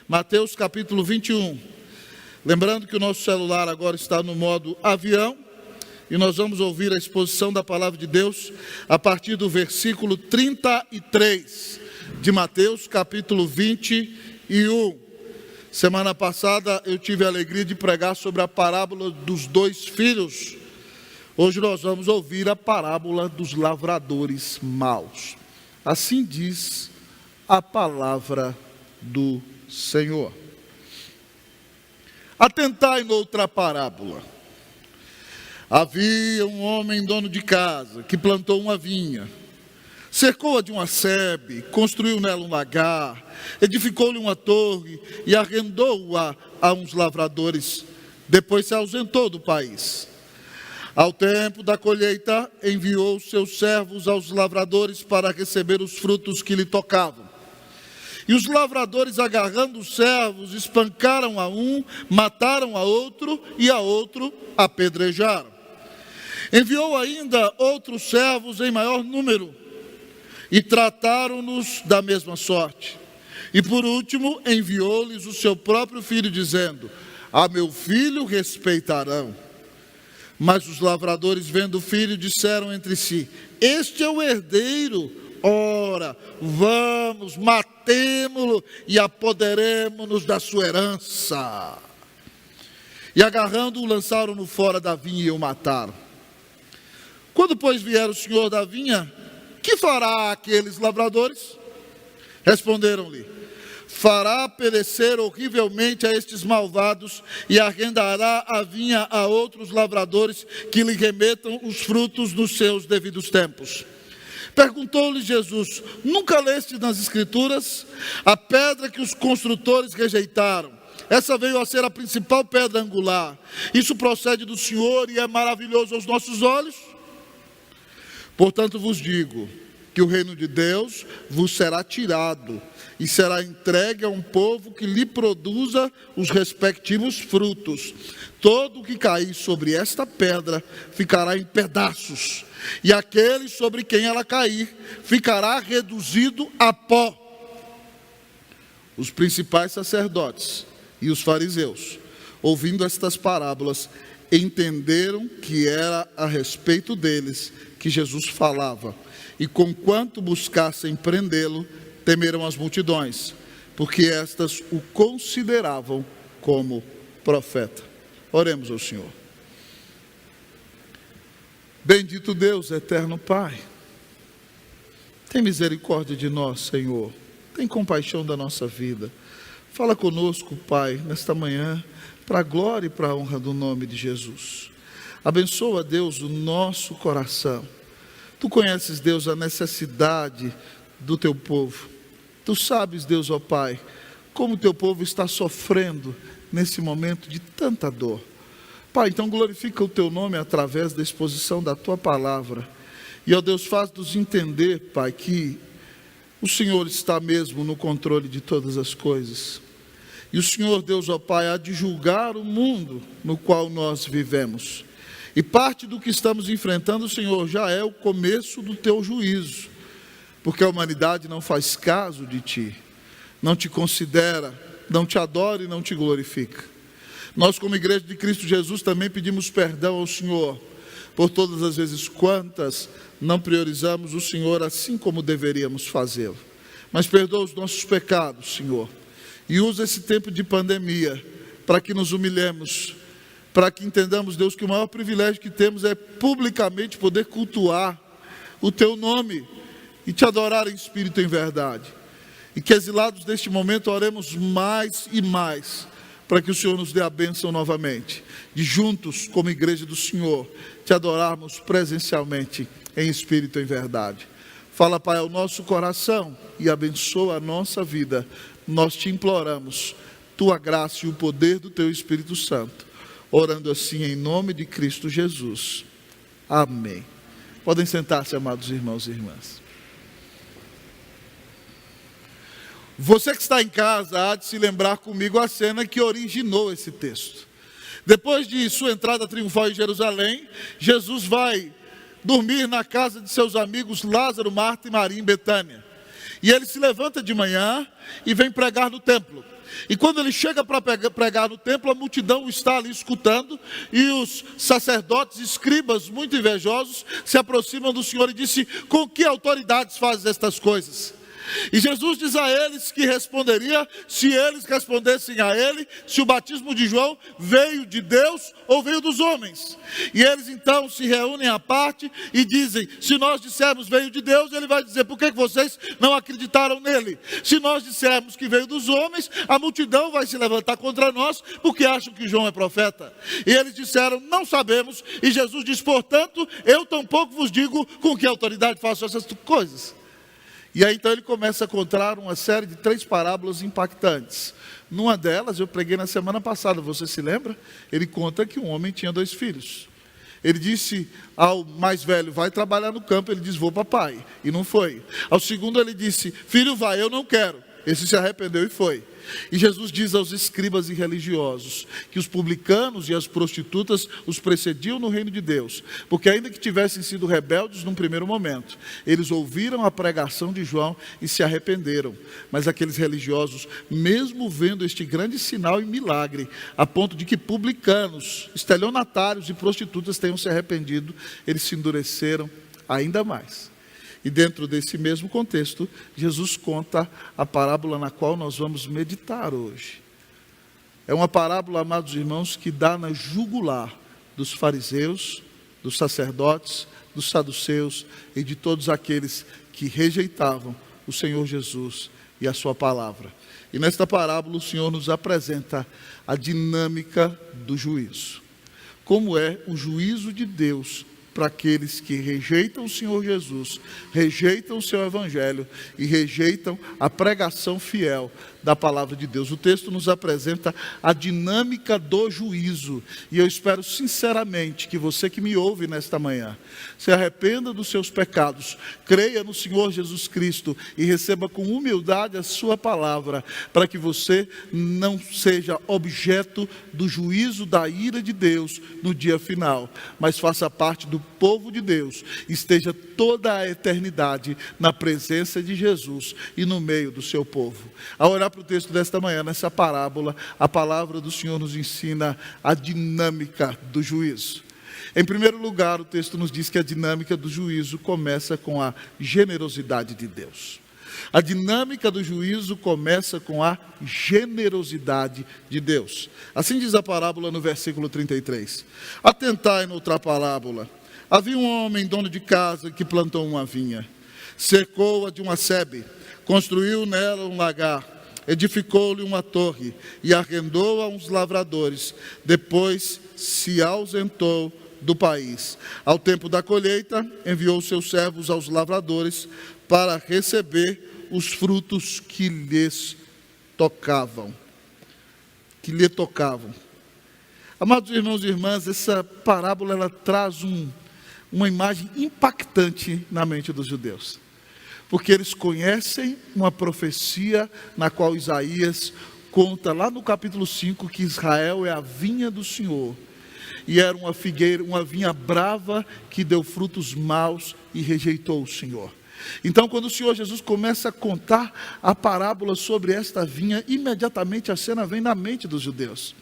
Mateus capítulo 21. Lembrando que o nosso celular agora está no modo avião, e nós vamos ouvir a exposição da palavra de Deus a partir do versículo 33 de Mateus capítulo 21. Semana passada eu tive a alegria de pregar sobre a parábola dos dois filhos. Hoje nós vamos ouvir a parábola dos lavradores maus. Assim diz a palavra do Senhor. Atentai noutra parábola. Havia um homem dono de casa que plantou uma vinha, cercou-a de uma sebe, construiu nela um lagar, edificou-lhe uma torre e arrendou-a a uns lavradores. Depois se ausentou do país. Ao tempo da colheita, enviou seus servos aos lavradores para receber os frutos que lhe tocavam. E os lavradores, agarrando os servos, espancaram a um, mataram a outro e a outro apedrejaram. Enviou ainda outros servos em maior número e trataram-nos da mesma sorte. E por último, enviou-lhes o seu próprio filho, dizendo: a meu filho respeitarão. Mas os lavradores, vendo o filho, disseram entre si: este é o herdeiro, ora, vamos, matemo-lo e apoderemo-nos da sua herança. E agarrando-o, lançaram-no fora da vinha e o mataram. Quando, pois, vier o senhor da vinha, que fará aqueles lavradores? Responderam-lhe: fará perecer horrivelmente a estes malvados e arrendará a vinha a outros lavradores que lhe remetam os frutos nos seus devidos tempos. Perguntou-lhe Jesus: nunca leste nas Escrituras a pedra que os construtores rejeitaram? Essa veio a ser a principal pedra angular. Isso procede do Senhor e é maravilhoso aos nossos olhos. Portanto vos digo que o reino de Deus vos será tirado e será entregue a um povo que lhe produza os respectivos frutos. Todo o que cair sobre esta pedra ficará em pedaços, e aquele sobre quem ela cair ficará reduzido a pó. Os principais sacerdotes e os fariseus, ouvindo estas parábolas, entenderam que era a respeito deles que Jesus falava, e conquanto buscassem prendê-lo, temeram as multidões, porque estas o consideravam como profeta. Oremos ao Senhor. Bendito Deus, eterno Pai, tem misericórdia de nós, Senhor, tem compaixão da nossa vida. Fala conosco, Pai, nesta manhã, para a glória e para a honra do nome de Jesus. Abençoa, Deus, o nosso coração. Tu conheces, Deus, a necessidade do teu povo. Tu sabes, Deus, ó Pai, como o teu povo está sofrendo nesse momento de tanta dor. Pai, então glorifica o teu nome através da exposição da tua palavra. E, ó Deus, faz-nos entender, Pai, que o Senhor está mesmo no controle de todas as coisas. E o Senhor, Deus, ó Pai, há de julgar o mundo no qual nós vivemos. E parte do que estamos enfrentando, Senhor, já é o começo do teu juízo. Porque a humanidade não faz caso de ti, não te considera, não te adora e não te glorifica. Nós, como igreja de Cristo Jesus, também pedimos perdão ao Senhor por todas as vezes quantas não priorizamos o Senhor assim como deveríamos fazê-lo. Mas perdoa os nossos pecados, Senhor, e usa esse tempo de pandemia para que nos humilhemos, para que entendamos, Deus, que o maior privilégio que temos é publicamente poder cultuar o teu nome e te adorar em espírito e em verdade. E que exilados deste momento oremos mais e mais, para que o Senhor nos dê a bênção novamente, de juntos, como igreja do Senhor, te adorarmos presencialmente em espírito e em verdade. Fala, Pai, ao nosso coração e abençoa a nossa vida. Nós te imploramos, tua graça e o poder do teu Espírito Santo, orando assim em nome de Cristo Jesus. Amém. Podem sentar-se, amados irmãos e irmãs. Você que está em casa há de se lembrar comigo a cena que originou esse texto. Depois de sua entrada triunfal em Jerusalém, Jesus vai dormir na casa de seus amigos Lázaro, Marta e Maria em Betânia. E ele se levanta de manhã e vem pregar no templo. E quando ele chega para pregar no templo, a multidão está ali escutando, e os sacerdotes, escribas muito invejosos, se aproximam do Senhor e dizem: com que autoridades fazes estas coisas? E Jesus diz a eles que responderia se eles respondessem a ele, se o batismo de João veio de Deus ou veio dos homens. E eles então se reúnem à parte e dizem: se nós dissermos veio de Deus, ele vai dizer: por que vocês não acreditaram nele? Se nós dissermos que veio dos homens, a multidão vai se levantar contra nós, porque acham que João é profeta. E eles disseram: não sabemos. E Jesus diz: portanto, eu tampouco vos digo com que autoridade faço essas coisas. E aí então ele começa a contar uma série de 3 parábolas impactantes. Numa delas, eu preguei na semana passada, você se lembra? Ele conta que um homem tinha 2 filhos. Ele disse ao mais velho: vai trabalhar no campo. Ele diz: vou, papai. E não foi. Ao segundo ele disse: filho, vai. Eu não quero. Esse se arrependeu e foi. E Jesus diz aos escribas e religiosos que os publicanos e as prostitutas os precediam no reino de Deus, porque ainda que tivessem sido rebeldes num primeiro momento, eles ouviram a pregação de João e se arrependeram. Mas aqueles religiosos, mesmo vendo este grande sinal e milagre, a ponto de que publicanos, estelionatários e prostitutas tenham se arrependido, eles se endureceram ainda mais. E dentro desse mesmo contexto, Jesus conta a parábola na qual nós vamos meditar hoje. É uma parábola, amados irmãos, que dá na jugular dos fariseus, dos sacerdotes, dos saduceus e de todos aqueles que rejeitavam o Senhor Jesus e a sua palavra. E nesta parábola o Senhor nos apresenta a dinâmica do juízo. Como é o juízo de Deus para aqueles que rejeitam o Senhor Jesus, rejeitam o seu Evangelho e rejeitam a pregação fiel da palavra de Deus. O texto nos apresenta a dinâmica do juízo, e eu espero sinceramente que você que me ouve nesta manhã, se arrependa dos seus pecados, creia no Senhor Jesus Cristo e receba com humildade a sua palavra, para que você não seja objeto do juízo da ira de Deus no dia final, mas faça parte do povo de Deus, esteja toda a eternidade na presença de Jesus e no meio do seu povo. Ao olhar para o texto desta manhã, nessa parábola, a palavra do Senhor nos ensina a dinâmica do juízo. Em primeiro lugar, o texto nos diz que a dinâmica do juízo começa com a generosidade de Deus. A dinâmica do juízo começa com a generosidade de Deus. Assim diz a parábola no versículo 33. Atentai noutra parábola. Havia um homem, dono de casa, que plantou uma vinha, cercou-a de uma sebe, construiu nela um lagar, edificou-lhe uma torre e arrendou a uns lavradores. Depois se ausentou do país. Ao tempo da colheita, enviou seus servos aos lavradores para receber os frutos que lhes tocavam. Amados irmãos e irmãs, essa parábola ela traz uma imagem impactante na mente dos judeus, porque eles conhecem uma profecia na qual Isaías conta lá no capítulo 5 que Israel é a vinha do Senhor, e era uma figueira, uma vinha brava que deu frutos maus e rejeitou o Senhor. Então, quando o Senhor Jesus começa a contar a parábola sobre esta vinha, imediatamente a cena vem na mente dos judeus.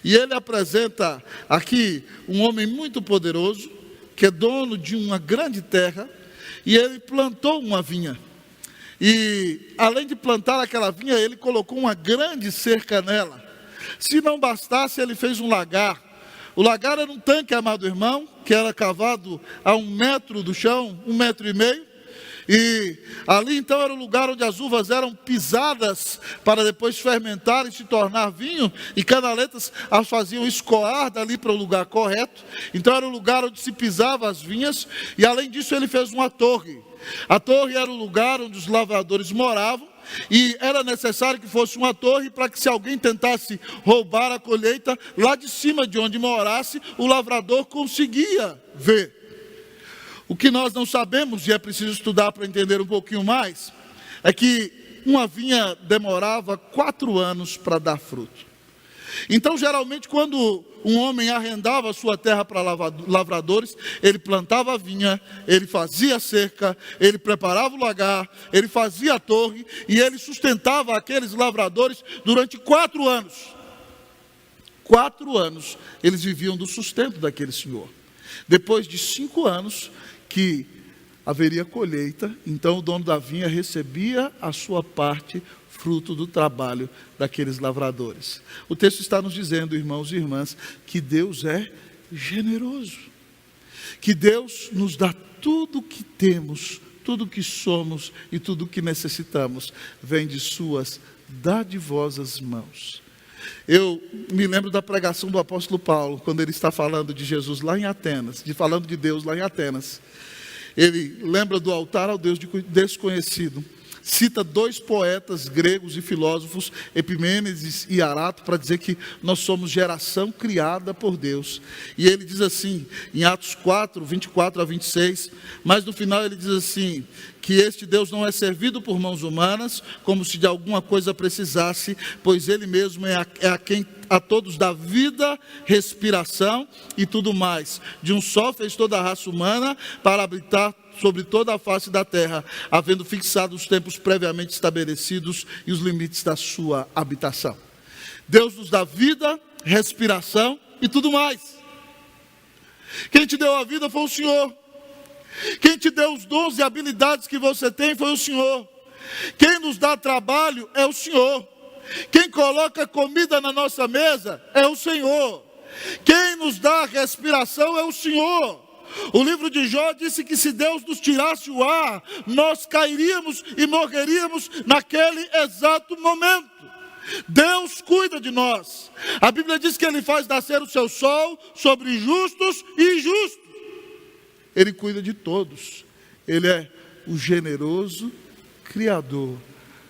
E ele apresenta aqui um homem muito poderoso, que é dono de uma grande terra, e ele plantou uma vinha. E além de plantar aquela vinha, ele colocou uma grande cerca nela. Se não bastasse, ele fez um lagar. O lagar era um tanque, amado irmão, que era cavado a 1 metro do chão, 1,5 metros. E ali então era o lugar onde as uvas eram pisadas para depois fermentar e se tornar vinho, e canaletas as faziam escoar dali para o lugar correto. Então era o lugar onde se pisava as vinhas. E além disso ele fez uma torre. A torre era o lugar onde os lavradores moravam, e era necessário que fosse uma torre para que, se alguém tentasse roubar a colheita, lá de cima de onde morasse, o lavrador conseguia ver. O que nós não sabemos, e é preciso estudar para entender um pouquinho mais, é que uma vinha demorava 4 anos para dar fruto. Então, geralmente, quando um homem arrendava a sua terra para lavradores, ele plantava a vinha, ele fazia a cerca, ele preparava o lagar, ele fazia a torre, e ele sustentava aqueles lavradores durante 4 anos. 4 anos eles viviam do sustento daquele senhor. Depois de 5 anos que haveria colheita, então o dono da vinha recebia a sua parte, fruto do trabalho daqueles lavradores. O texto está nos dizendo, irmãos e irmãs, que Deus é generoso, que Deus nos dá tudo o que temos, tudo o que somos e tudo o que necessitamos, vem de suas dadivosas mãos. Eu me lembro da pregação do apóstolo Paulo, quando ele está falando de Jesus lá em Atenas, falando de Deus lá em Atenas. Ele lembra do altar ao Deus desconhecido. Cita 2 poetas gregos e filósofos, Epimênides e Arato, para dizer que nós somos geração criada por Deus. E ele diz assim, em Atos 4, 24 a 26, mas no final ele diz assim, que este Deus não é servido por mãos humanas, como se de alguma coisa precisasse, pois Ele mesmo é a quem a todos dá vida, respiração e tudo mais. De um só fez toda a raça humana para habitar sobre toda a face da terra, havendo fixado os tempos previamente estabelecidos e os limites da sua habitação. Deus nos dá vida, respiração e tudo mais. Quem te deu a vida foi o Senhor. Quem te deu os dons e habilidades que você tem foi o Senhor. Quem nos dá trabalho é o Senhor. Quem coloca comida na nossa mesa é o Senhor. Quem nos dá respiração é o Senhor. O livro de Jó disse que se Deus nos tirasse o ar, nós cairíamos e morreríamos naquele exato momento. Deus cuida de nós. A Bíblia diz que Ele faz nascer o seu sol sobre justos e injustos. Ele cuida de todos. Ele é o generoso Criador.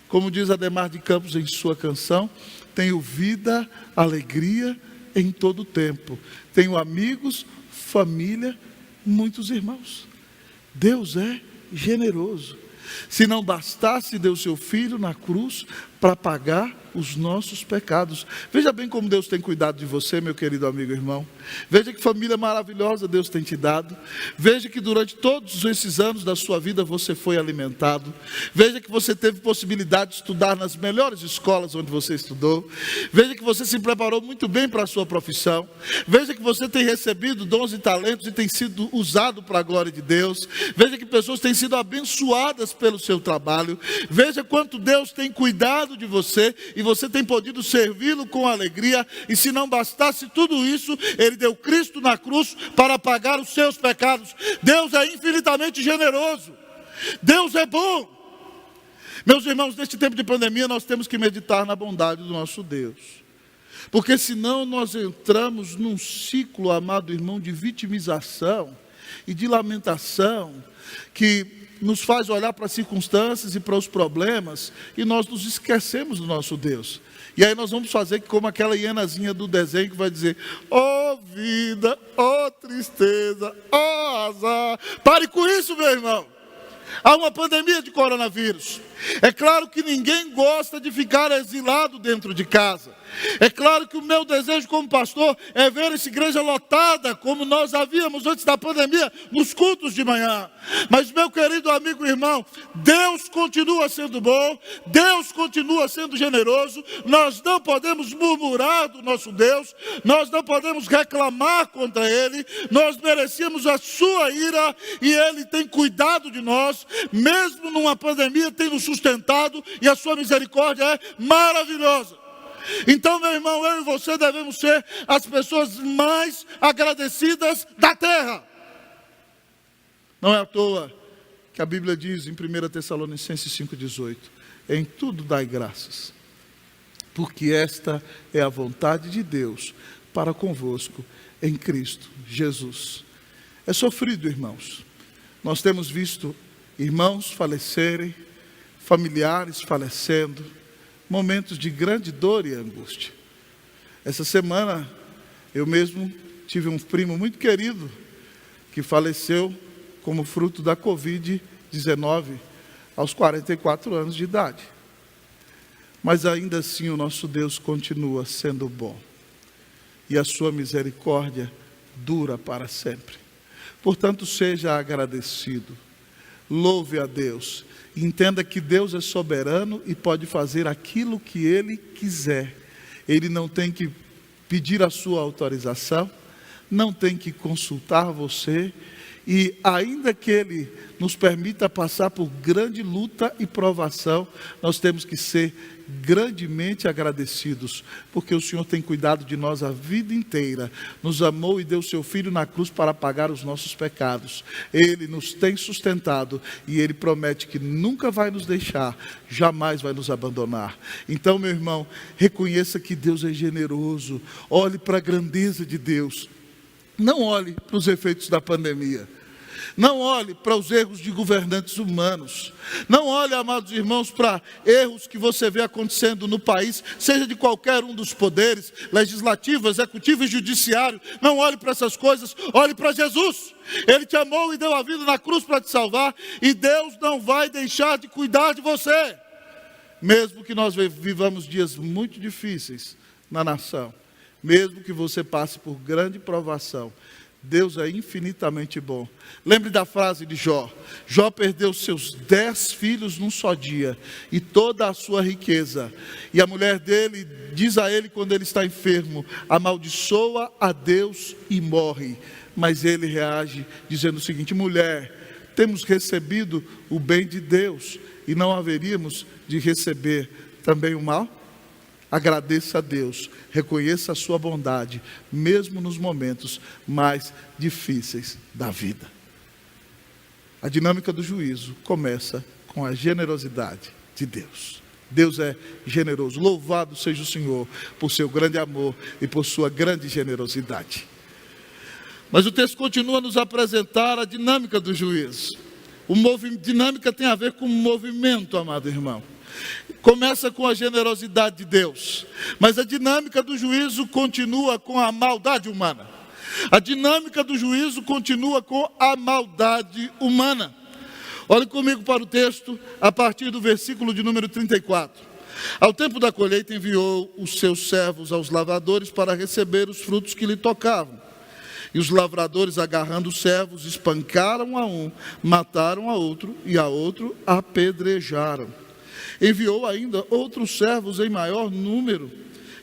Como diz Ademar de Campos em sua canção, tenho vida, alegria em todo o tempo. Tenho amigos, família, muitos irmãos. Deus é generoso. Se não bastasse, deu seu Filho na cruz para pagar os nossos pecados. Veja bem como Deus tem cuidado de você, meu querido amigo e irmão. Veja que família maravilhosa Deus tem te dado. Veja que durante todos esses anos da sua vida você foi alimentado. Veja que você teve possibilidade de estudar nas melhores escolas onde você estudou. Veja que você se preparou muito bem para a sua profissão. Veja que você tem recebido dons e talentos e tem sido usado para a glória de Deus. Veja que pessoas têm sido abençoadas pelo seu trabalho. Veja quanto Deus tem cuidado de você e você tem podido servi-lo com alegria. E se não bastasse tudo isso, Ele deu Cristo na cruz para pagar os seus pecados. Deus é infinitamente generoso. Deus é bom. Meus irmãos, neste tempo de pandemia, nós temos que meditar na bondade do nosso Deus. Porque senão nós entramos num ciclo, amado irmão, de vitimização e de lamentação, que nos faz olhar para as circunstâncias e para os problemas, e nós nos esquecemos do nosso Deus. E aí nós vamos fazer como aquela hienazinha do desenho que vai dizer, ó vida, ó tristeza, ó azar. Pare com isso, meu irmão. Há uma pandemia de coronavírus. É claro que ninguém gosta de ficar exilado dentro de casa. É claro que o meu desejo como pastor é ver essa igreja lotada, como nós havíamos antes da pandemia, nos cultos de manhã. Mas, meu querido amigo e irmão, Deus continua sendo bom, Deus continua sendo generoso. Nós não podemos murmurar do nosso Deus, nós não podemos reclamar contra Ele. Nós merecíamos a sua ira e Ele tem cuidado de nós, mesmo numa pandemia tem nos sustentado, e a sua misericórdia é maravilhosa. Então, meu irmão, eu e você devemos ser as pessoas mais agradecidas da terra. Não é à toa que a Bíblia diz em 1 Tessalonicenses 5,18, em tudo dai graças, porque esta é a vontade de Deus para convosco em Cristo Jesus. É sofrido, irmãos. Nós temos visto irmãos falecerem, familiares falecendo, momentos de grande dor e angústia. Essa semana, eu mesmo tive um primo muito querido que faleceu como fruto da Covid-19 aos 44 anos de idade. Mas ainda assim o nosso Deus continua sendo bom. e a sua misericórdia dura para sempre. Portanto, seja agradecido, louve a Deus, entenda que Deus é soberano e pode fazer aquilo que Ele quiser. Ele não tem que pedir a sua autorização, não tem que consultar você, e ainda que Ele nos permita passar por grande luta e provação, nós temos que ser grandemente agradecidos, porque o Senhor tem cuidado de nós a vida inteira, nos amou e deu seu Filho na cruz para pagar os nossos pecados. Ele nos tem sustentado e Ele promete que nunca vai nos deixar, jamais vai nos abandonar. Então, meu irmão, reconheça que Deus é generoso, olhe para a grandeza de Deus. Não olhe para os efeitos da pandemia. Não olhe para os erros de governantes humanos. Não olhe, amados irmãos, para erros que você vê acontecendo no país, seja de qualquer um dos poderes, legislativo, executivo e judiciário. Não olhe para essas coisas, olhe para Jesus. Ele te amou e deu a vida na cruz para te salvar, e Deus não vai deixar de cuidar de você. Mesmo que nós vivamos dias muito difíceis na nação, mesmo que você passe por grande provação, Deus é infinitamente bom. Lembre da frase de Jó. Jó perdeu seus 10 filhos num só dia e toda a sua riqueza. E a mulher dele diz a ele quando ele está enfermo: amaldiçoa a Deus e morre. Mas ele reage dizendo o seguinte: mulher, temos recebido o bem de Deus e não haveríamos de receber também o mal? Agradeça a Deus, reconheça a sua bondade, mesmo nos momentos mais difíceis da vida. A dinâmica do juízo começa com a generosidade de Deus. Deus é generoso. Louvado seja o Senhor por seu grande amor e por sua grande generosidade. Mas o texto continua a nos apresentar a dinâmica do juízo. Dinâmica tem a ver com movimento, amado irmão. Começa com a generosidade de Deus, mas a dinâmica do juízo continua com a maldade humana. A dinâmica do juízo continua com a maldade humana. Olhe comigo para o texto, a partir do versículo de número 34. Ao tempo da colheita enviou os seus servos aos lavradores para receber os frutos que lhe tocavam. E os lavradores, agarrando os servos, espancaram a um, mataram a outro e a outro apedrejaram. Enviou ainda outros servos em maior número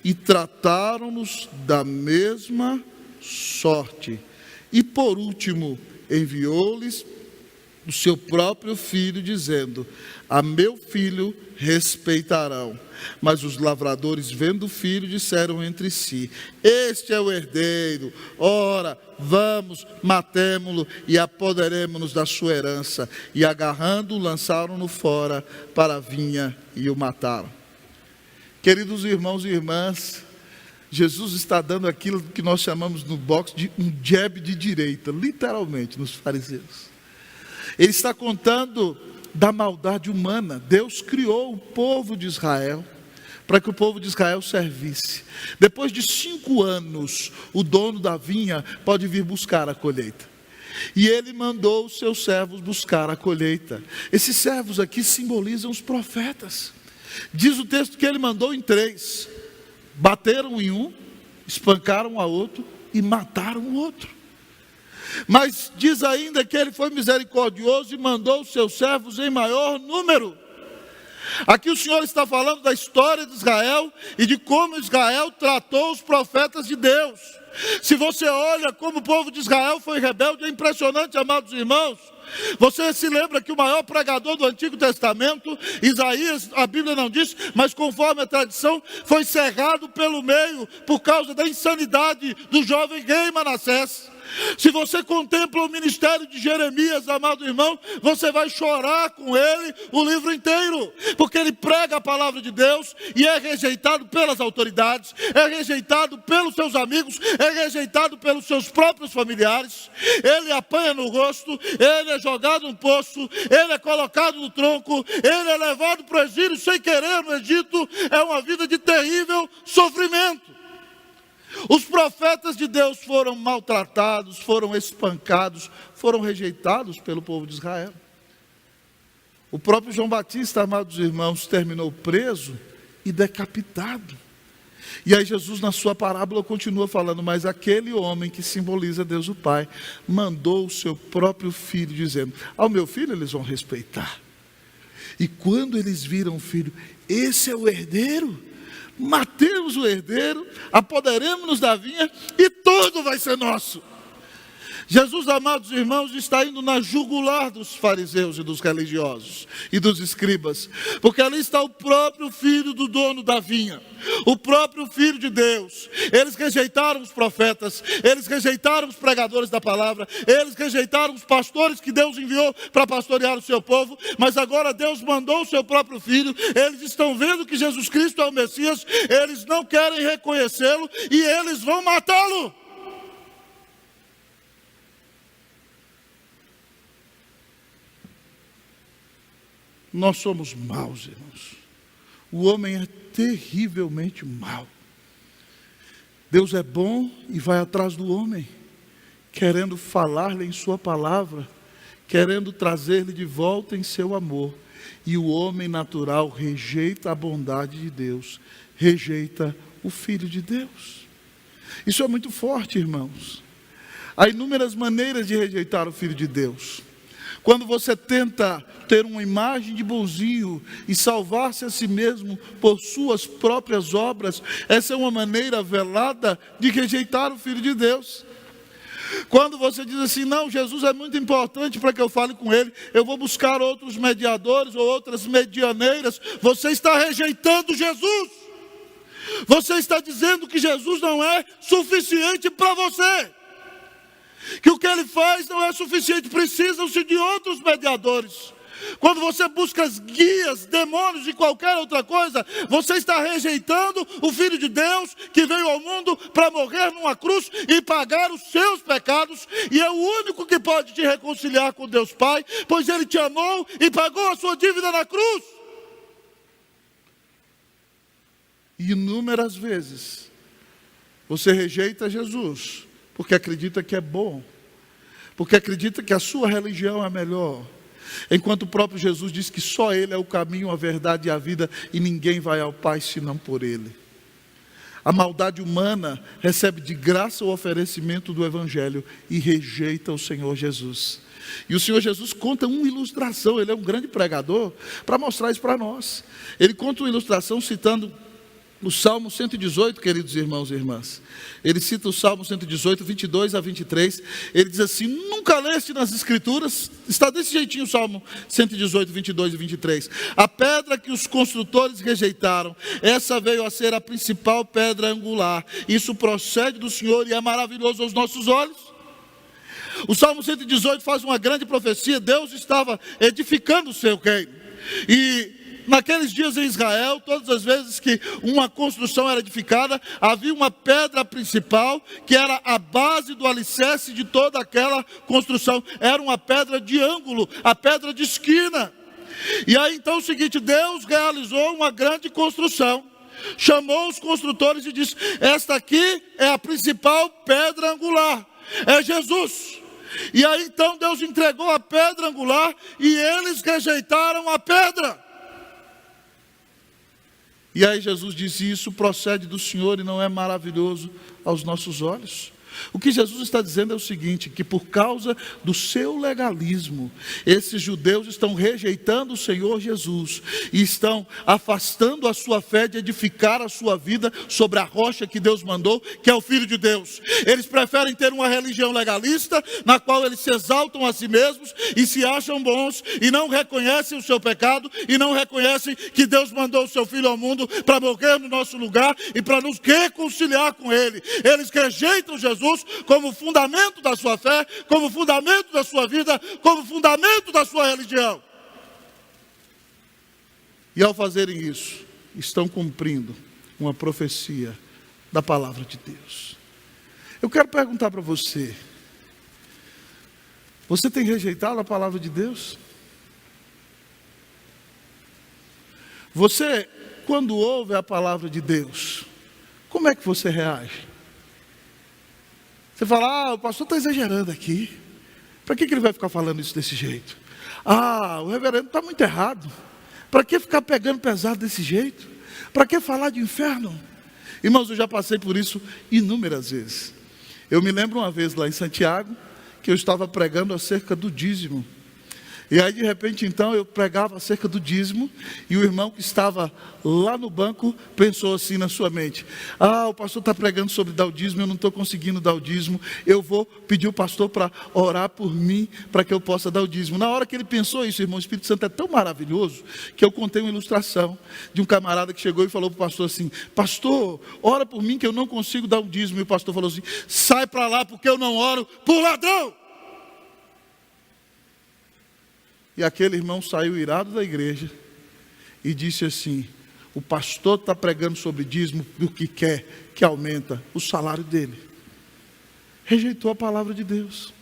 e trataram-nos da mesma sorte. E por último, enviou-lhes o seu próprio filho, dizendo: a meu filho respeitarão. Mas os lavradores, vendo o filho, disseram entre si: este é o herdeiro, ora, vamos, matemo-lo e apoderemo-nos da sua herança. E agarrando-o, lançaram-no fora para a vinha e o mataram. Queridos irmãos e irmãs, Jesus está dando aquilo que nós chamamos no boxe de um jab de direita, literalmente, nos fariseus. Ele está contando da maldade humana. Deus criou o povo de Israel para que o povo de Israel servisse. Depois de 5 anos, o dono da vinha pode vir buscar a colheita. E ele mandou os seus servos buscar a colheita. Esses servos aqui simbolizam os profetas. Diz o texto que ele mandou em 3. Bateram em um, espancaram a outro e mataram o outro. Mas diz ainda que ele foi misericordioso e mandou os seus servos em maior número. Aqui o Senhor está falando da história de Israel e de como Israel tratou os profetas de Deus. Se você olha como o povo de Israel foi rebelde, é impressionante, amados irmãos. Você se lembra que o maior pregador do Antigo Testamento, Isaías, a Bíblia não diz, mas conforme a tradição, foi cerrado pelo meio por causa da insanidade do jovem rei Manassés. Se você contempla o ministério de Jeremias, amado irmão, você vai chorar com ele o livro inteiro, porque ele prega a palavra de Deus e é rejeitado pelas autoridades, é rejeitado pelos seus amigos, é rejeitado pelos seus próprios familiares. Ele apanha no rosto, ele é jogado no poço, ele é colocado no tronco, ele é levado para o exílio sem querer no Egito. É uma vida de terrível sofrimento. Os profetas de Deus foram maltratados, foram espancados, foram rejeitados pelo povo de Israel. O próprio João Batista, amados irmãos, terminou preso e decapitado. E aí Jesus, na sua parábola, continua falando: mas aquele homem que simboliza Deus o Pai, mandou o seu próprio filho, dizendo: ao meu filho eles vão respeitar. E quando eles viram o filho, esse é o herdeiro, matemos o herdeiro, apoderemos-nos da vinha e tudo vai ser nosso. Jesus, amados irmãos, está indo na jugular dos fariseus e dos religiosos e dos escribas, porque ali está o próprio filho do dono da vinha, o próprio filho de Deus. Eles rejeitaram os profetas, eles rejeitaram os pregadores da palavra, eles rejeitaram os pastores que Deus enviou para pastorear o seu povo, mas agora Deus mandou o seu próprio filho. Eles estão vendo que Jesus Cristo é o Messias, eles não querem reconhecê-lo e eles vão matá-lo. Nós somos maus, irmãos. O homem é terrivelmente mau. Deus é bom e vai atrás do homem, querendo falar-lhe em sua palavra, querendo trazer-lhe de volta em seu amor. E o homem natural rejeita a bondade de Deus, rejeita o Filho de Deus. Isso é muito forte, irmãos. Há inúmeras maneiras de rejeitar o Filho de Deus. Quando você tenta ter uma imagem de bonzinho e salvar-se a si mesmo por suas próprias obras, essa é uma maneira velada de rejeitar o Filho de Deus. Quando você diz assim: não, Jesus é muito importante para que eu fale com Ele, eu vou buscar outros mediadores ou outras medianeiras, você está rejeitando Jesus. Você está dizendo que Jesus não é suficiente para você, que o que Ele faz não é suficiente, precisam-se de outros mediadores. Quando você busca as guias, demônios e qualquer outra coisa, você está rejeitando o Filho de Deus, que veio ao mundo para morrer numa cruz e pagar os seus pecados, e é o único que pode te reconciliar com Deus Pai, pois Ele te amou e pagou a sua dívida na cruz. E inúmeras vezes você rejeita Jesus porque acredita que é bom, porque acredita que a sua religião é melhor, enquanto o próprio Jesus diz que só Ele é o caminho, a verdade e a vida, e ninguém vai ao Pai senão por Ele. A maldade humana recebe de graça o oferecimento do Evangelho e rejeita o Senhor Jesus. E o Senhor Jesus conta uma ilustração, Ele é um grande pregador, para mostrar isso para nós. Ele conta uma ilustração citando o Salmo 118, queridos irmãos e irmãs. Ele cita o Salmo 118, 22 a 23. Ele diz assim: nunca leste nas Escrituras? Está desse jeitinho o Salmo 118, 22 e 23. A pedra que os construtores rejeitaram, essa veio a ser a principal pedra angular. Isso procede do Senhor e é maravilhoso aos nossos olhos. O Salmo 118 faz uma grande profecia. Deus estava edificando o seu reino. E naqueles dias em Israel, todas as vezes que uma construção era edificada, havia uma pedra principal, que era a base do alicerce de toda aquela construção. Era uma pedra de ângulo, a pedra de esquina. E aí então é o seguinte: Deus realizou uma grande construção, chamou os construtores e disse: esta aqui é a principal pedra angular, é Jesus. E aí então Deus entregou a pedra angular e eles rejeitaram a pedra. E aí Jesus disse: isso procede do Senhor e não é maravilhoso aos nossos olhos? O que Jesus está dizendo é o seguinte: que por causa do seu legalismo, esses judeus estão rejeitando o Senhor Jesus e estão afastando a sua fé de edificar a sua vida sobre a rocha que Deus mandou, que é o Filho de Deus. Eles preferem ter uma religião legalista, na qual eles se exaltam a si mesmos e se acham bons, e não reconhecem o seu pecado, e não reconhecem que Deus mandou o seu Filho ao mundo para morrer no nosso lugar e para nos reconciliar com Ele. Eles rejeitam Jesus como fundamento da sua fé, como fundamento da sua vida, como fundamento da sua religião. E ao fazerem isso, estão cumprindo uma profecia da palavra de Deus. Eu quero perguntar para você: você tem rejeitado a palavra de Deus? Você, quando ouve a palavra de Deus, como é que você reage? Você fala: o pastor está exagerando aqui. Para que ele vai ficar falando isso desse jeito? O reverendo está muito errado. Para que ficar pegando pesado desse jeito? Para que falar de inferno? Irmãos, eu já passei por isso inúmeras vezes. Eu me lembro uma vez lá em Santiago, que eu estava pregando acerca do dízimo. E aí de repente então eu pregava acerca do dízimo, e o irmão que estava lá no banco pensou assim na sua mente: o pastor está pregando sobre dar o dízimo, eu não estou conseguindo dar o dízimo, eu vou pedir o pastor para orar por mim, para que eu possa dar o dízimo. Na hora que ele pensou isso, irmão, o Espírito Santo é tão maravilhoso, que eu contei uma ilustração de um camarada que chegou e falou para o pastor assim: pastor, ora por mim que eu não consigo dar o dízimo. E o pastor falou assim: sai para lá, porque eu não oro por ladrão. E aquele irmão saiu irado da igreja e disse assim: o pastor está pregando sobre dízimo porque quer que aumenta o salário dele. Rejeitou a palavra de Deus,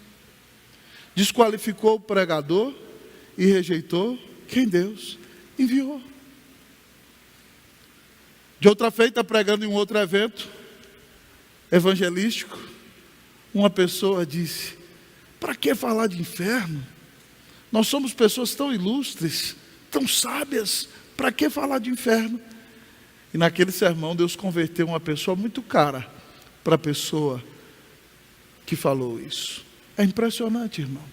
desqualificou o pregador e rejeitou quem Deus enviou. De outra feita, pregando em um outro evento evangelístico, uma pessoa disse: para que falar de inferno? Nós somos pessoas tão ilustres, tão sábias, para que falar de inferno? E naquele sermão Deus converteu uma pessoa muito cara para a pessoa que falou isso. É impressionante, irmão.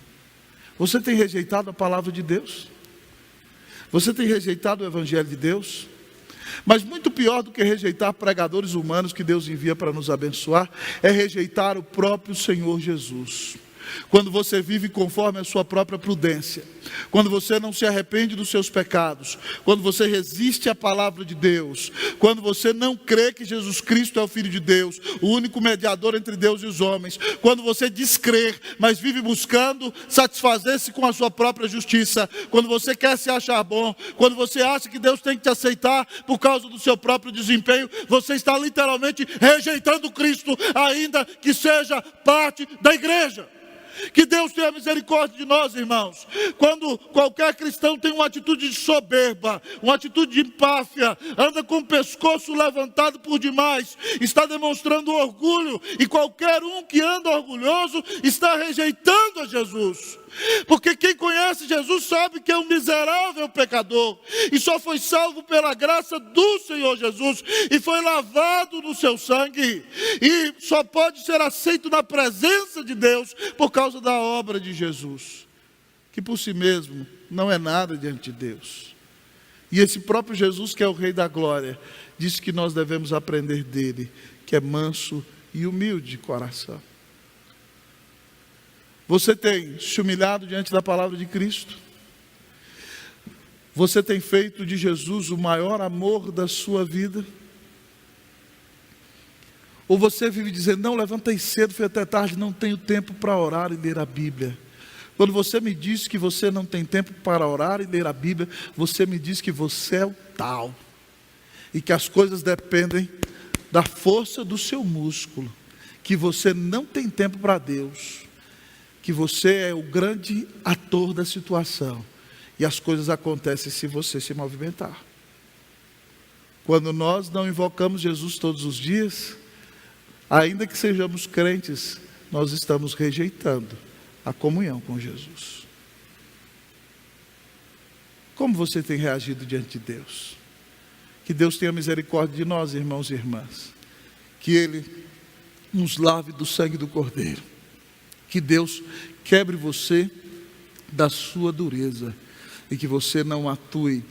Você tem rejeitado a palavra de Deus? Você tem rejeitado o evangelho de Deus? Mas muito pior do que rejeitar pregadores humanos que Deus envia para nos abençoar, é rejeitar o próprio Senhor Jesus. Quando você vive conforme a sua própria prudência, quando você não se arrepende dos seus pecados, quando você resiste à palavra de Deus, quando você não crê que Jesus Cristo é o Filho de Deus, o único mediador entre Deus e os homens, quando você descrer, mas vive buscando satisfazer-se com a sua própria justiça, quando você quer se achar bom, quando você acha que Deus tem que te aceitar por causa do seu próprio desempenho, você está literalmente rejeitando Cristo, ainda que seja parte da igreja. Que Deus tenha misericórdia de nós, irmãos. Quando qualquer cristão tem uma atitude de soberba, uma atitude de empáfia, anda com o pescoço levantado por demais, está demonstrando orgulho, e qualquer um que anda orgulhoso está rejeitando a Jesus. Porque quem conhece Jesus sabe que é um miserável pecador, e só foi salvo pela graça do Senhor Jesus, e foi lavado no seu sangue, e só pode ser aceito na presença de Deus por causa da obra de Jesus, que por si mesmo não é nada diante de Deus. E esse próprio Jesus, que é o Rei da Glória, disse que nós devemos aprender dele, que é manso e humilde de coração. Você tem se humilhado diante da palavra de Cristo? Você tem feito de Jesus o maior amor da sua vida? Ou você vive dizendo: não, levantei cedo, fui até tarde, não tenho tempo para orar e ler a Bíblia? Quando você me diz que você não tem tempo para orar e ler a Bíblia, você me diz que você é o tal, e que as coisas dependem da força do seu músculo, que você não tem tempo para Deus, que você é o grande ator da situação, e as coisas acontecem se você se movimentar. Quando nós não invocamos Jesus todos os dias, ainda que sejamos crentes, nós estamos rejeitando a comunhão com Jesus. Como você tem reagido diante de Deus? Que Deus tenha misericórdia de nós, irmãos e irmãs. Que Ele nos lave do sangue do Cordeiro. Que Deus quebre você da sua dureza, e que você não atue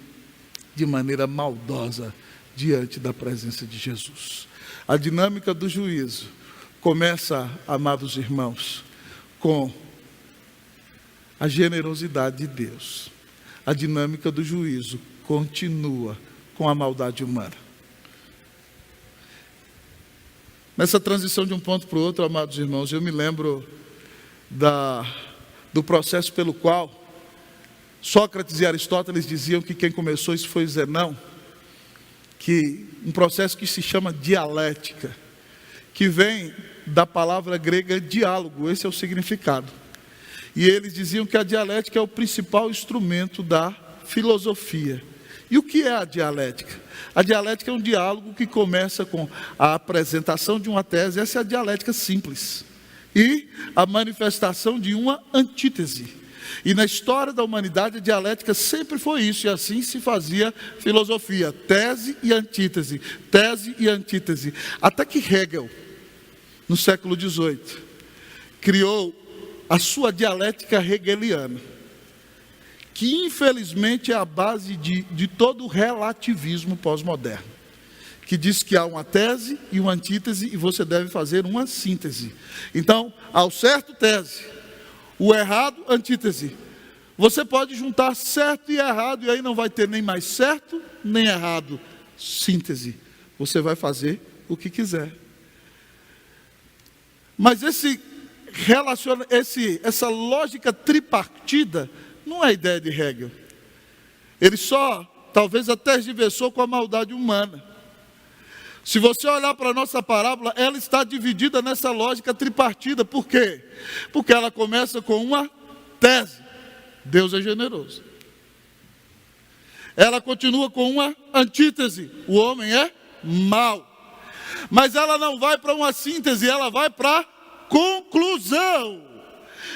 de maneira maldosa diante da presença de Jesus. A dinâmica do juízo começa, amados irmãos, com a generosidade de Deus. A dinâmica do juízo continua com a maldade humana. Nessa transição de um ponto para o outro, amados irmãos, eu me lembro do processo pelo qual Sócrates e Aristóteles diziam que quem começou isso foi Zenão, que um processo que se chama dialética, que vem da palavra grega diálogo, esse é o significado. E eles diziam que a dialética é o principal instrumento da filosofia. E o que é a dialética? A dialética é um diálogo que começa com a apresentação de uma tese, essa é a dialética simples, e a manifestação de uma antítese. E na história da humanidade, a dialética sempre foi isso, e assim se fazia filosofia: tese e antítese, tese e antítese. Até que Hegel, no século XVIII, criou a sua dialética hegeliana, que infelizmente é a base de todo o relativismo pós-moderno, que diz que há uma tese e uma antítese e você deve fazer uma síntese. Então, ao certo, tese, o errado, antítese. Você pode juntar certo e errado e aí não vai ter nem mais certo nem errado. Síntese. Você vai fazer o que quiser. Mas essa lógica tripartida não é a ideia de Hegel. Ele só, talvez até diversou com a maldade humana. Se você olhar para a nossa parábola, ela está dividida nessa lógica tripartida. Por quê? Porque ela começa com uma tese: Deus é generoso. Ela continua com uma antítese: o homem é mau. Mas ela não vai para uma síntese, ela vai para a conclusão.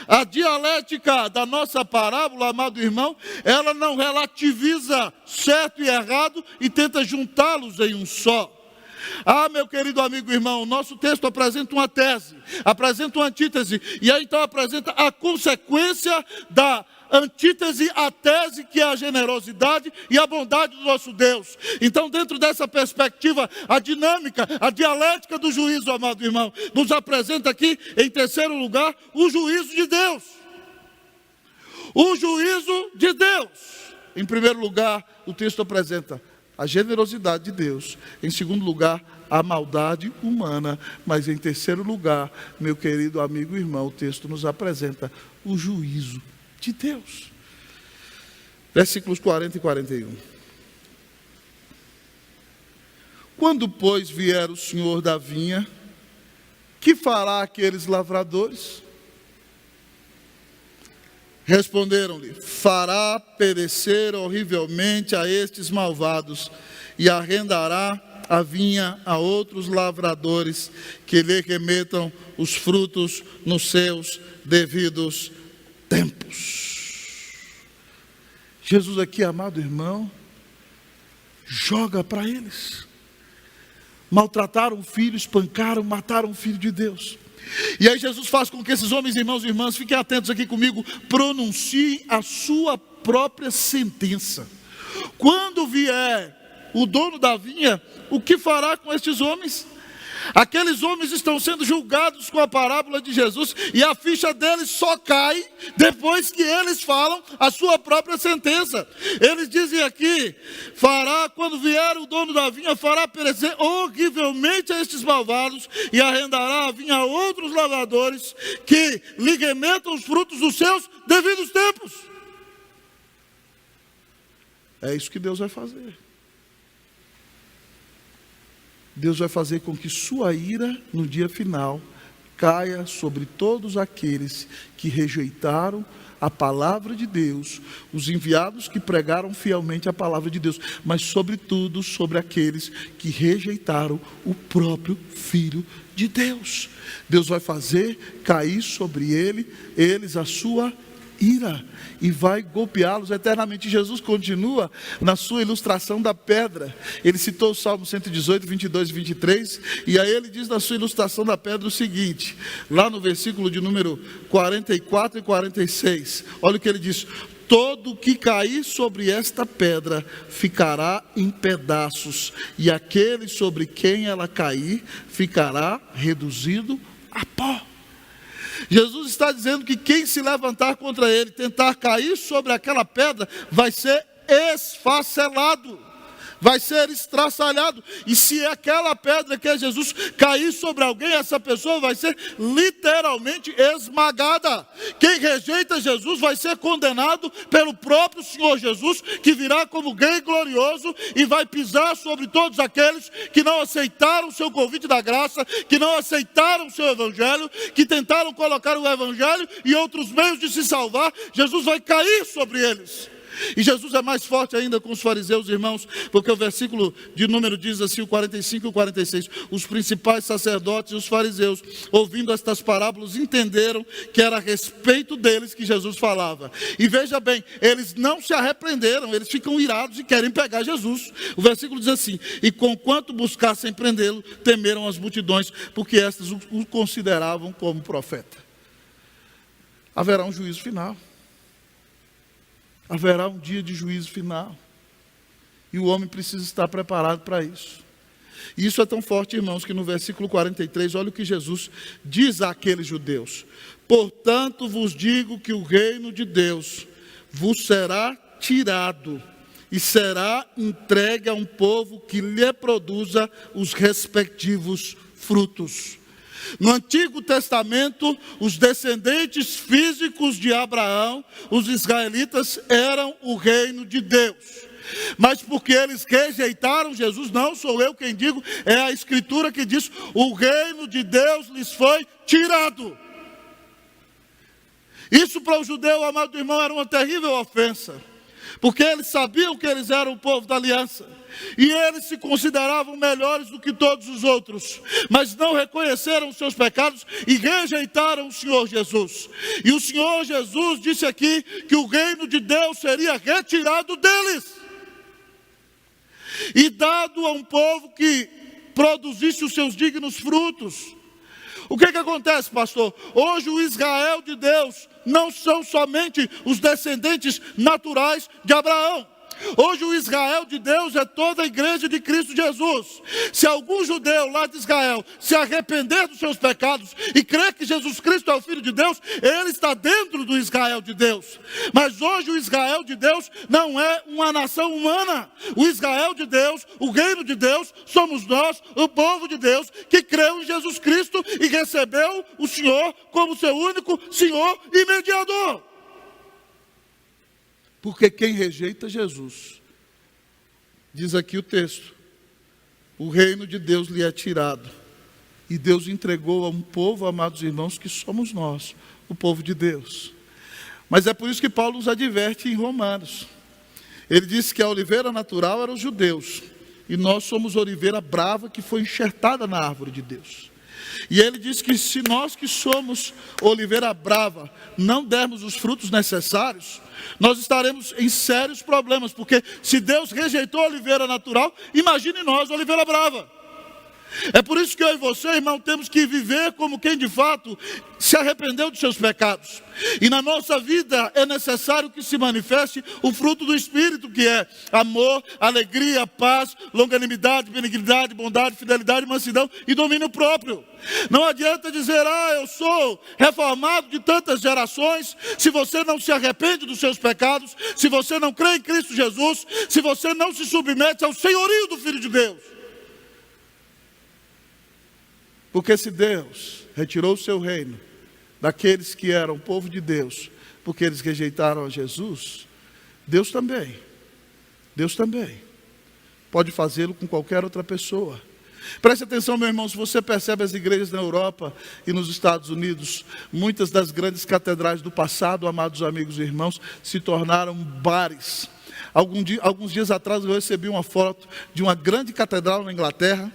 A dialética da nossa parábola, amado irmão, ela não relativiza certo e errado e tenta juntá-los em um só. Ah, meu querido amigo irmão, nosso texto apresenta uma tese, apresenta uma antítese, e aí então apresenta a consequência da antítese à tese, que é a generosidade e a bondade do nosso Deus. Então, dentro dessa perspectiva, a dinâmica, a dialética do juízo, amado irmão, nos apresenta aqui, em terceiro lugar, o juízo de Deus. O juízo de Deus. Em primeiro lugar, o texto apresenta a generosidade de Deus. Em segundo lugar, a maldade humana. Mas em terceiro lugar, meu querido amigo e irmão, o texto nos apresenta o juízo de Deus. Versículos 40 e 41. Quando, pois, vier o senhor da vinha, que fará aqueles lavradores? Responderam-lhe: fará perecer horrivelmente a estes malvados, e arrendará a vinha a outros lavradores, que lhe remetam os frutos nos seus devidos tempos. Jesus aqui, amado irmão, joga para eles. Maltrataram o filho, espancaram, mataram o filho de Deus. E aí Jesus faz com que esses homens, irmãos e irmãs, fiquem atentos aqui comigo, pronunciem a sua própria sentença. Quando vier o dono da vinha, o que fará com estes homens? Aqueles homens estão sendo julgados com a parábola de Jesus, e a ficha deles só cai depois que eles falam a sua própria sentença. Eles dizem aqui: fará, quando vier o dono da vinha, fará perecer horrivelmente a estes malvados, e arrendará a vinha a outros lavradores, que lhe remetam os frutos dos seus devidos tempos. É isso que Deus vai fazer. Deus vai fazer com que sua ira, no dia final, caia sobre todos aqueles que rejeitaram a palavra de Deus, os enviados que pregaram fielmente a palavra de Deus, mas sobretudo sobre aqueles que rejeitaram o próprio Filho de Deus. Deus vai fazer cair sobre eles a sua ira, e vai golpeá-los eternamente. Jesus continua na sua ilustração da pedra. Ele citou o Salmo 118, 22 e 23, e aí ele diz na sua ilustração da pedra o seguinte, lá no versículo de número 44 e 46, olha o que ele diz: todo que cair sobre esta pedra ficará em pedaços, e aquele sobre quem ela cair ficará reduzido a pó. Jesus está dizendo que quem se levantar contra ele, tentar cair sobre aquela pedra, vai ser esfacelado, vai ser estraçalhado. E se aquela pedra que é Jesus cair sobre alguém, essa pessoa vai ser literalmente esmagada. Quem rejeita Jesus vai ser condenado pelo próprio Senhor Jesus, que virá como rei glorioso e vai pisar sobre todos aqueles que não aceitaram o seu convite da graça, que não aceitaram o seu evangelho, que tentaram colocar o evangelho e outros meios de se salvar. Jesus vai cair sobre eles. E Jesus é mais forte ainda com os fariseus, irmãos, porque o versículo de número diz assim, o 45 e o 46, os principais sacerdotes e os fariseus, ouvindo estas parábolas, entenderam que era a respeito deles que Jesus falava. E veja bem, eles não se arrependeram, eles ficam irados e querem pegar Jesus. O versículo diz assim, e conquanto buscassem prendê-lo, temeram as multidões, porque estas o consideravam como profeta. Haverá um juízo final. Haverá um dia de juízo final. E o homem precisa estar preparado para isso. E isso é tão forte, irmãos, que no versículo 43, olha o que Jesus diz àqueles judeus. Portanto vos digo que o reino de Deus vos será tirado e será entregue a um povo que lhe produza os respectivos frutos. No Antigo Testamento, os descendentes físicos de Abraão, os israelitas, eram o reino de Deus. Mas porque eles rejeitaram Jesus, não sou eu quem digo, é a Escritura que diz, o reino de Deus lhes foi tirado. Isso para o judeu, amado irmão, era uma terrível ofensa. Porque eles sabiam que eles eram o povo da aliança. E eles se consideravam melhores do que todos os outros. Mas não reconheceram os seus pecados e rejeitaram o Senhor Jesus. E o Senhor Jesus disse aqui que o reino de Deus seria retirado deles. E dado a um povo que produzisse os seus dignos frutos. O que acontece, pastor? Hoje o Israel de Deus não são somente os descendentes naturais de Abraão. Hoje o Israel de Deus é toda a igreja de Cristo Jesus. Se algum judeu lá de Israel se arrepender dos seus pecados e crer que Jesus Cristo é o Filho de Deus, ele está dentro do Israel de Deus. Mas hoje o Israel de Deus não é uma nação humana. O Israel de Deus, o reino de Deus, somos nós, o povo de Deus, que creu em Jesus Cristo e recebeu o Senhor como seu único Senhor e mediador. Porque quem rejeita Jesus, diz aqui o texto, o reino de Deus lhe é tirado. E Deus entregou a um povo, amados irmãos, que somos nós, o povo de Deus. Mas é por isso que Paulo nos adverte em Romanos. Ele disse que a oliveira natural era os judeus. E nós somos oliveira brava que foi enxertada na árvore de Deus. E ele diz que se nós que somos oliveira brava não dermos os frutos necessários, nós estaremos em sérios problemas, porque se Deus rejeitou a oliveira natural, imagine nós, oliveira brava. É por isso que eu e você, irmão, temos que viver como quem de fato se arrependeu dos seus pecados. E na nossa vida é necessário que se manifeste o fruto do Espírito, que é amor, alegria, paz, longanimidade, benignidade, bondade, fidelidade, mansidão e domínio próprio. Não adianta dizer, eu sou reformado de tantas gerações, se você não se arrepende dos seus pecados, se você não crê em Cristo Jesus, se você não se submete ao senhorio do Filho de Deus. Porque se Deus retirou o seu reino daqueles que eram povo de Deus, porque eles rejeitaram a Jesus, Deus também pode fazê-lo com qualquer outra pessoa. Preste atenção, meu irmão, se você percebe as igrejas na Europa e nos Estados Unidos, muitas das grandes catedrais do passado, amados amigos e irmãos, se tornaram bares. Alguns dias atrás eu recebi uma foto de uma grande catedral na Inglaterra,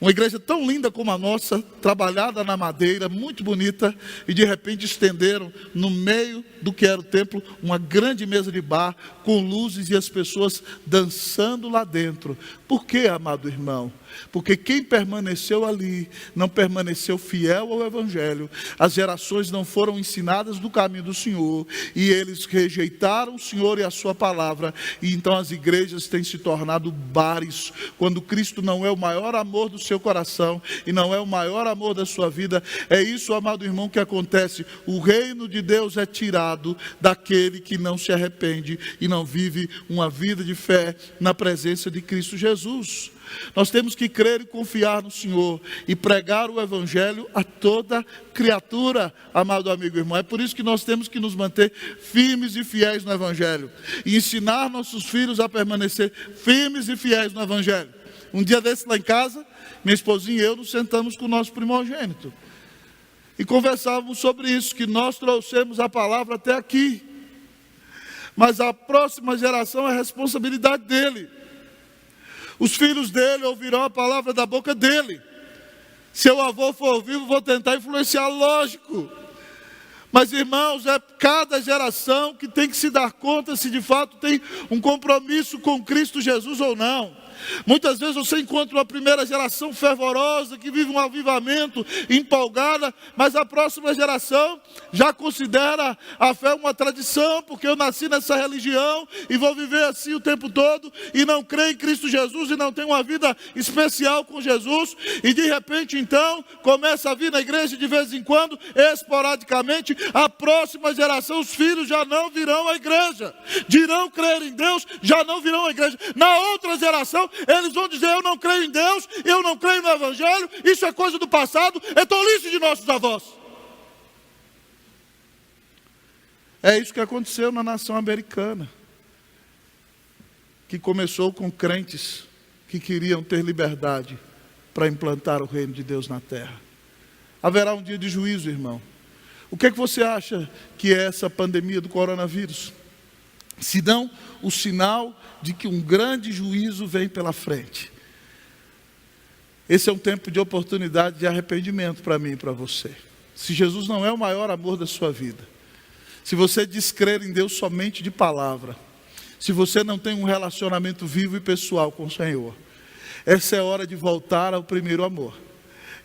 uma igreja tão linda como a nossa, trabalhada na madeira, muito bonita, e de repente estenderam no meio do que era o templo, uma grande mesa de bar, com luzes e as pessoas dançando lá dentro. Por quê, amado irmão? Porque quem permaneceu ali, não permaneceu fiel ao Evangelho, as gerações não foram ensinadas do caminho do Senhor, e eles rejeitaram o Senhor e a sua palavra, e então as igrejas têm se tornado bares, quando Cristo não é o maior amor do seu coração, e não é o maior amor da sua vida. É isso, amado irmão, que acontece. O reino de Deus é tirado daquele que não se arrepende, e não vive uma vida de fé na presença de Cristo Jesus. Nós temos que crer e confiar no Senhor e pregar o Evangelho a toda criatura, amado amigo e irmão. É por isso que nós temos que nos manter firmes e fiéis no Evangelho e ensinar nossos filhos a permanecer firmes e fiéis no Evangelho. Um dia desse lá em casa, minha esposinha e eu nos sentamos com o nosso primogênito e conversávamos sobre isso, que nós trouxemos a palavra até aqui. Mas a próxima geração é responsabilidade dele. Os filhos dele ouvirão a palavra da boca dele. Se o avô for vivo, vou tentar influenciar, lógico. Mas, irmãos, é cada geração que tem que se dar conta se de fato tem um compromisso com Cristo Jesus ou não. Muitas vezes você encontra uma primeira geração fervorosa, que vive um avivamento, empolgada, mas a próxima geração já considera a fé uma tradição, porque eu nasci nessa religião e vou viver assim o tempo todo, e não crê em Cristo Jesus, e não tem uma vida especial com Jesus, e de repente então, começa a vir na igreja de vez em quando, esporadicamente. A próxima geração, os filhos já não virão à igreja, dirão crer em Deus, já não virão à igreja. Na outra geração, eles vão dizer: eu não creio em Deus, eu não creio no Evangelho, isso é coisa do passado, é tolice de nossos avós. É isso que aconteceu na nação americana, que começou com crentes que queriam ter liberdade para implantar o reino de Deus na terra. Haverá um dia de juízo, irmão. O que é que você acha que é essa pandemia do coronavírus? Se não o sinal de que um grande juízo vem pela frente. Esse é um tempo de oportunidade de arrependimento para mim e para você. Se Jesus não é o maior amor da sua vida, se você descrer em Deus somente de palavra, se você não tem um relacionamento vivo e pessoal com o Senhor, essa é a hora de voltar ao primeiro amor.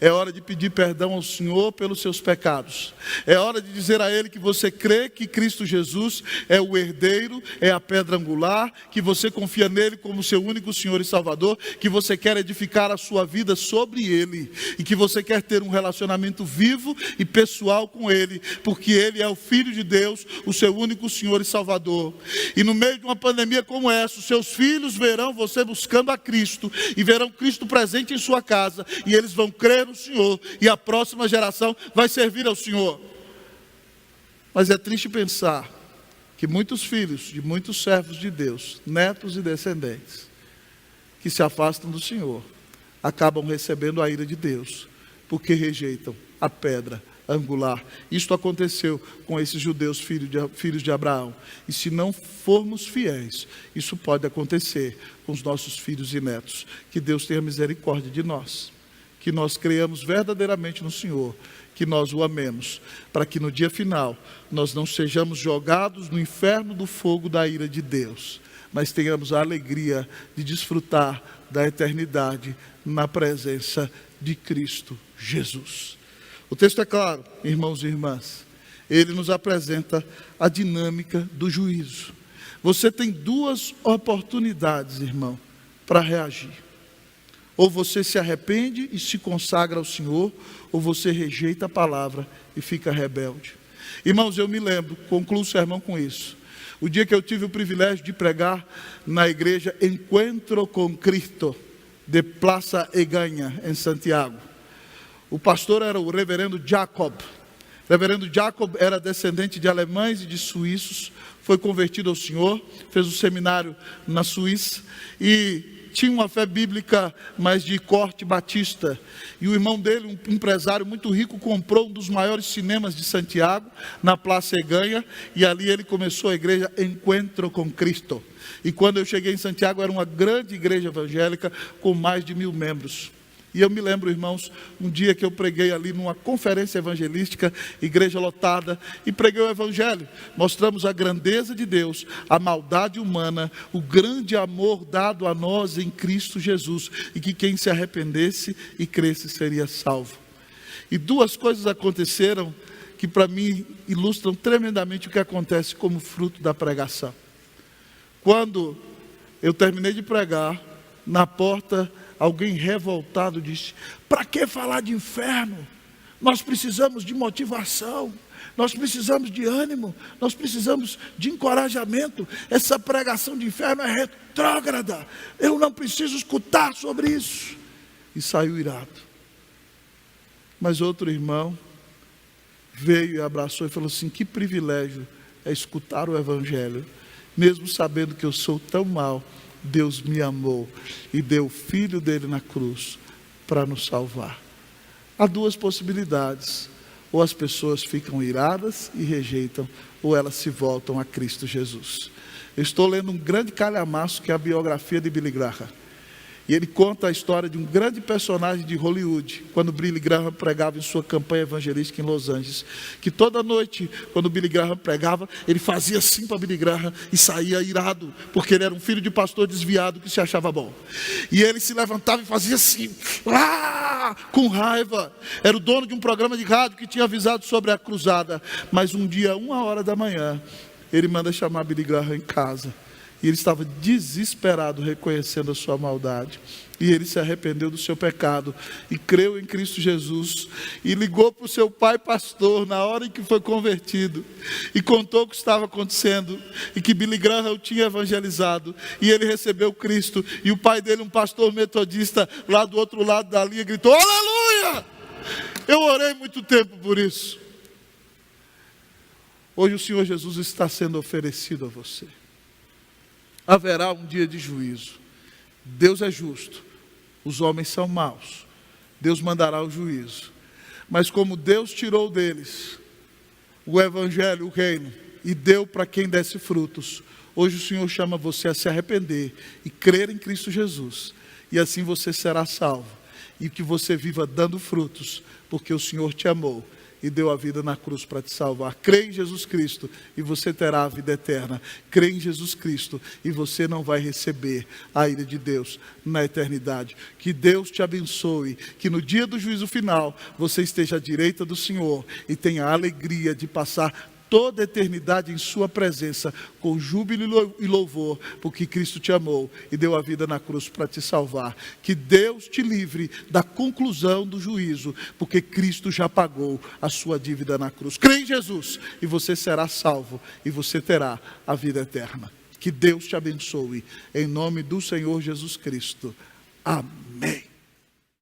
É hora de pedir perdão ao Senhor pelos seus pecados. É hora de dizer a Ele que você crê que Cristo Jesus é o herdeiro, é a pedra angular, que você confia nele como seu único Senhor e Salvador, que você quer edificar a sua vida sobre Ele, e que você quer ter um relacionamento vivo e pessoal com Ele, porque Ele é o Filho de Deus, o seu único Senhor e Salvador. E no meio de uma pandemia como essa, os seus filhos verão você buscando a Cristo, e verão Cristo presente em sua casa, e eles vão crer no Senhor, e a próxima geração vai servir ao Senhor. Mas é triste pensar que muitos filhos de muitos servos de Deus, netos e descendentes, que se afastam do Senhor, acabam recebendo a ira de Deus, porque rejeitam a pedra angular. Isto aconteceu com esses judeus filhos de Abraão. E se não formos fiéis, isso pode acontecer com os nossos filhos e netos. Que Deus tenha misericórdia de nós. Que nós creiamos verdadeiramente no Senhor, que nós o amemos, para que no dia final nós não sejamos jogados no inferno do fogo da ira de Deus, mas tenhamos a alegria de desfrutar da eternidade na presença de Cristo Jesus. O texto é claro, irmãos e irmãs. Ele nos apresenta a dinâmica do juízo. Você tem duas oportunidades, irmão, para reagir. Ou você se arrepende e se consagra ao Senhor, ou você rejeita a palavra e fica rebelde. Irmãos, eu me lembro, concluo o sermão com isso. O dia que eu tive o privilégio de pregar na igreja Encuentro com Cristo, de Plaza Egaña, em Santiago. O pastor era o reverendo Jacob. O reverendo Jacob era descendente de alemães e de suíços, foi convertido ao Senhor, fez o seminário na Suíça e tinha uma fé bíblica, mas de corte batista. E o irmão dele, um empresário muito rico, comprou um dos maiores cinemas de Santiago, na Plaza Egaña, e ali ele começou a igreja Encuentro com Cristo. E quando eu cheguei em Santiago, era uma grande igreja evangélica, com mais de 1000 membros. E eu me lembro, irmãos, um dia que eu preguei ali numa conferência evangelística, igreja lotada, e preguei o evangelho. Mostramos a grandeza de Deus, a maldade humana, o grande amor dado a nós em Cristo Jesus, e que quem se arrependesse e cresce seria salvo. E duas coisas aconteceram que para mim ilustram tremendamente o que acontece como fruto da pregação. Quando eu terminei de pregar, na porta, alguém revoltado disse: para que falar de inferno? Nós precisamos de motivação, nós precisamos de ânimo, nós precisamos de encorajamento. Essa pregação de inferno é retrógrada, eu não preciso escutar sobre isso. E saiu irado. Mas outro irmão veio e abraçou e falou assim: que privilégio é escutar o evangelho, mesmo sabendo que eu sou tão mau. Deus me amou e deu o Filho dele na cruz para nos salvar. Há duas possibilidades. ou as pessoas ficam iradas e rejeitam, ou elas se voltam a Cristo Jesus. Eu estou lendo um grande calhamaço que é a biografia de Billy Graham. E ele conta a história de um grande personagem de Hollywood, quando Billy Graham pregava em sua campanha evangelística em Los Angeles, que toda noite, quando Billy Graham pregava, ele fazia assim para Billy Graham e saía irado, porque ele era um filho de pastor desviado que se achava bom. E ele se levantava e fazia assim, com raiva. Era o dono de um programa de rádio que tinha avisado sobre a cruzada, mas um dia, 1h da manhã, ele manda chamar Billy Graham em casa. E ele estava desesperado, reconhecendo a sua maldade. E ele se arrependeu do seu pecado e creu em Cristo Jesus. E ligou para o seu pai pastor na hora em que foi convertido. E contou o que estava acontecendo. E que Billy Graham o tinha evangelizado. E ele recebeu Cristo. E o pai dele, um pastor metodista, lá do outro lado da linha, gritou: aleluia! Eu orei muito tempo por isso. Hoje o Senhor Jesus está sendo oferecido a você. Haverá um dia de juízo. Deus é justo, os homens são maus. Deus mandará o juízo. Mas como Deus tirou deles o evangelho, o reino, e deu para quem desse frutos, hoje o Senhor chama você a se arrepender e crer em Cristo Jesus. E assim você será salvo. E que você viva dando frutos, porque o Senhor te amou e deu a vida na cruz para te salvar. Crê em Jesus Cristo e você terá a vida eterna. Crê em Jesus Cristo e você não vai receber a ira de Deus na eternidade. Que Deus te abençoe, que no dia do juízo final você esteja à direita do Senhor e tenha a alegria de passar toda a eternidade em sua presença, com júbilo e louvor, porque Cristo te amou e deu a vida na cruz para te salvar. Que Deus te livre da conclusão do juízo, porque Cristo já pagou a sua dívida na cruz. Crê em Jesus e você será salvo e você terá a vida eterna. Que Deus te abençoe, em nome do Senhor Jesus Cristo. Amém.